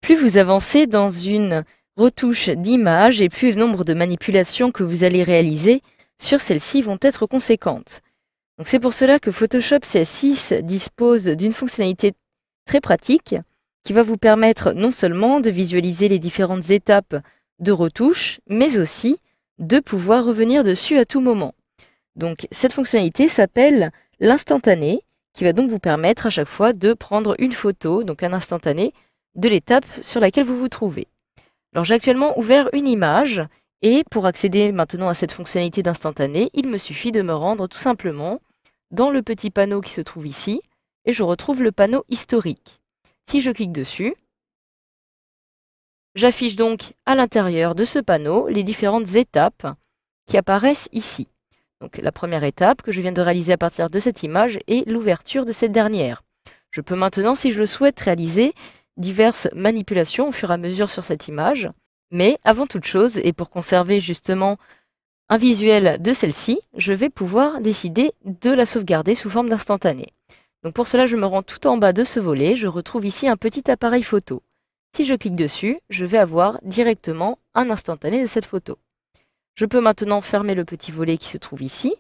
Plus vous avancez dans une retouche d'image et plus le nombre de manipulations que vous allez réaliser sur celle-ci vont être conséquentes. Donc c'est pour cela que Photoshop CS6 dispose d'une fonctionnalité très pratique qui va vous permettre non seulement de visualiser les différentes étapes de retouche, mais aussi de pouvoir revenir dessus à tout moment. Donc cette fonctionnalité s'appelle l'instantané, qui va donc vous permettre à chaque fois de prendre une photo, donc un instantané, de l'étape sur laquelle vous vous trouvez. Alors j'ai actuellement ouvert une image, et pour accéder maintenant à cette fonctionnalité d'instantané, il me suffit de me rendre tout simplement dans le petit panneau qui se trouve ici, et je retrouve le panneau historique. Si je clique dessus, j'affiche donc à l'intérieur de ce panneau les différentes étapes qui apparaissent ici. Donc la première étape que je viens de réaliser à partir de cette image est l'ouverture de cette dernière. Je peux maintenant, si je le souhaite, réaliser diverses manipulations au fur et à mesure sur cette image. Mais avant toute chose, et pour conserver justement un visuel de celle-ci, je vais pouvoir décider de la sauvegarder sous forme d'instantané. Donc pour cela, je me rends tout en bas de ce volet, je retrouve ici un petit appareil photo. Si je clique dessus, je vais avoir directement un instantané de cette photo. Je peux maintenant fermer le petit volet qui se trouve ici.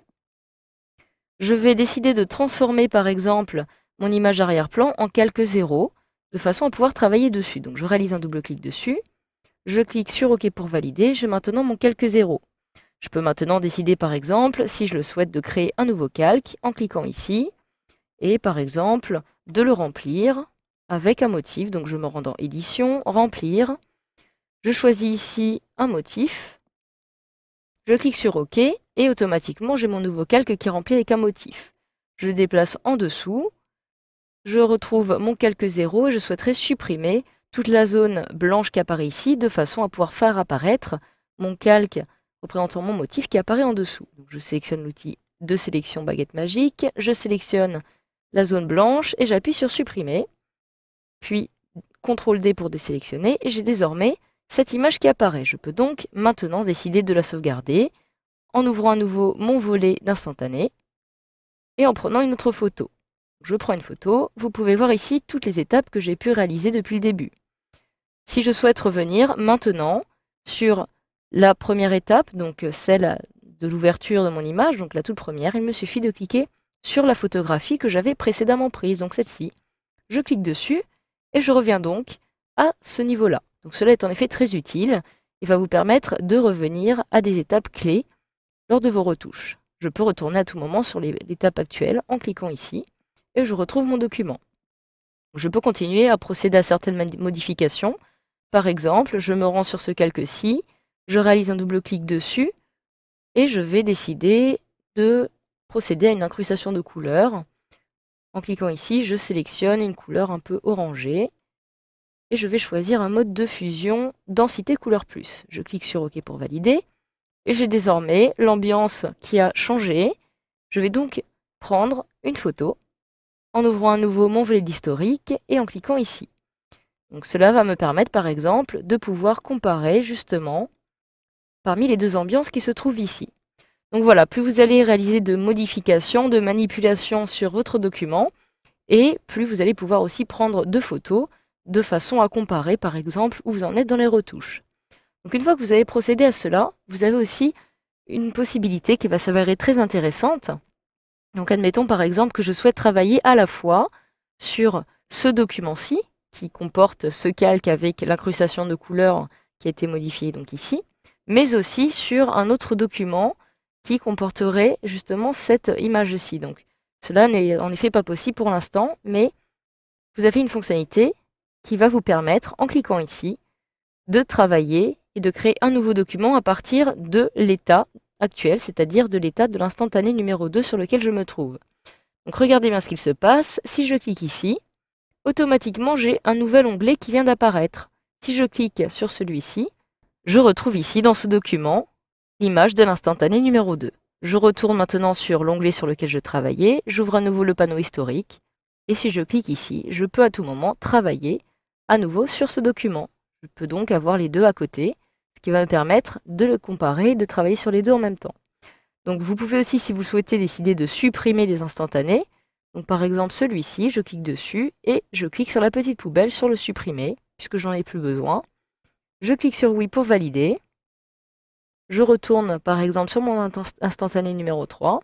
Je vais décider de transformer par exemple mon image arrière-plan en calque 0, de façon à pouvoir travailler dessus. Donc je réalise un double clic dessus, je clique sur OK pour valider, j'ai maintenant mon calque 0. Je peux maintenant décider par exemple, si je le souhaite, de créer un nouveau calque en cliquant ici, et par exemple de le remplir avec un motif. Donc je me rends dans Édition, Remplir, je choisis ici un motif, je clique sur OK et automatiquement j'ai mon nouveau calque qui est rempli avec un motif. Je le déplace en dessous, je retrouve mon calque 0 et je souhaiterais supprimer toute la zone blanche qui apparaît ici de façon à pouvoir faire apparaître mon calque représentant mon motif qui apparaît en dessous. Donc je sélectionne l'outil de sélection baguette magique, je sélectionne la zone blanche et j'appuie sur supprimer, puis CTRL D pour désélectionner et j'ai désormais cette image qui apparaît. Je peux donc maintenant décider de la sauvegarder en ouvrant à nouveau mon volet d'instantané et en prenant une autre photo. Je prends une photo, vous pouvez voir ici toutes les étapes que j'ai pu réaliser depuis le début. Si je souhaite revenir maintenant sur la première étape, donc celle de l'ouverture de mon image, donc la toute première, il me suffit de cliquer sur la photographie que j'avais précédemment prise, donc celle-ci. Je clique dessus et je reviens donc à ce niveau-là. Donc cela est en effet très utile et va vous permettre de revenir à des étapes clés lors de vos retouches. Je peux retourner à tout moment sur l'étape actuelle en cliquant ici et je retrouve mon document. Je peux continuer à procéder à certaines modifications. Par exemple, je me rends sur ce calque-ci, je réalise un double clic dessus et je vais décider de procéder à une incrustation de couleurs. En cliquant ici, je sélectionne une couleur un peu orangée et je vais choisir un mode de fusion densité couleur plus. Je clique sur OK pour valider et j'ai désormais l'ambiance qui a changé. Je vais donc prendre une photo en ouvrant à nouveau mon volet d'historique et en cliquant ici. Donc cela va me permettre par exemple de pouvoir comparer justement parmi les deux ambiances qui se trouvent ici. Donc voilà, plus vous allez réaliser de modifications, de manipulations sur votre document, et plus vous allez pouvoir aussi prendre de photos de façon à comparer par exemple où vous en êtes dans les retouches. Donc une fois que vous avez procédé à cela, vous avez aussi une possibilité qui va s'avérer très intéressante. Donc admettons par exemple que je souhaite travailler à la fois sur ce document-ci, qui comporte ce calque avec l'incrustation de couleurs qui a été modifié donc ici, mais aussi sur un autre document qui comporterait justement cette image-ci. Donc cela n'est en effet pas possible pour l'instant, mais vous avez une fonctionnalité qui va vous permettre, en cliquant ici, de travailler et de créer un nouveau document à partir de l'état actuel, c'est-à-dire de l'état de l'instantané numéro 2 sur lequel je me trouve. Donc regardez bien ce qu'il se passe. Si je clique ici, automatiquement j'ai un nouvel onglet qui vient d'apparaître. Si je clique sur celui-ci, je retrouve ici dans ce document l'image de l'instantané numéro 2. Je retourne maintenant sur l'onglet sur lequel je travaillais, j'ouvre à nouveau le panneau historique, et si je clique ici, je peux à tout moment travailler à nouveau sur ce document. Je peux donc avoir les deux à côté, ce qui va me permettre de le comparer et de travailler sur les deux en même temps. Donc vous pouvez aussi, si vous souhaitez, décider de supprimer des instantanés. Donc par exemple celui-ci, je clique dessus et je clique sur la petite poubelle sur le supprimer. puisque j'en ai plus besoin. Je clique sur oui pour valider. Je retourne par exemple sur mon instantané numéro 3.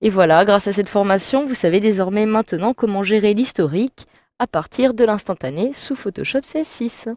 Et voilà, grâce à cette formation, vous savez désormais maintenant comment gérer l'historique à partir de l'instantané sous Photoshop CS6.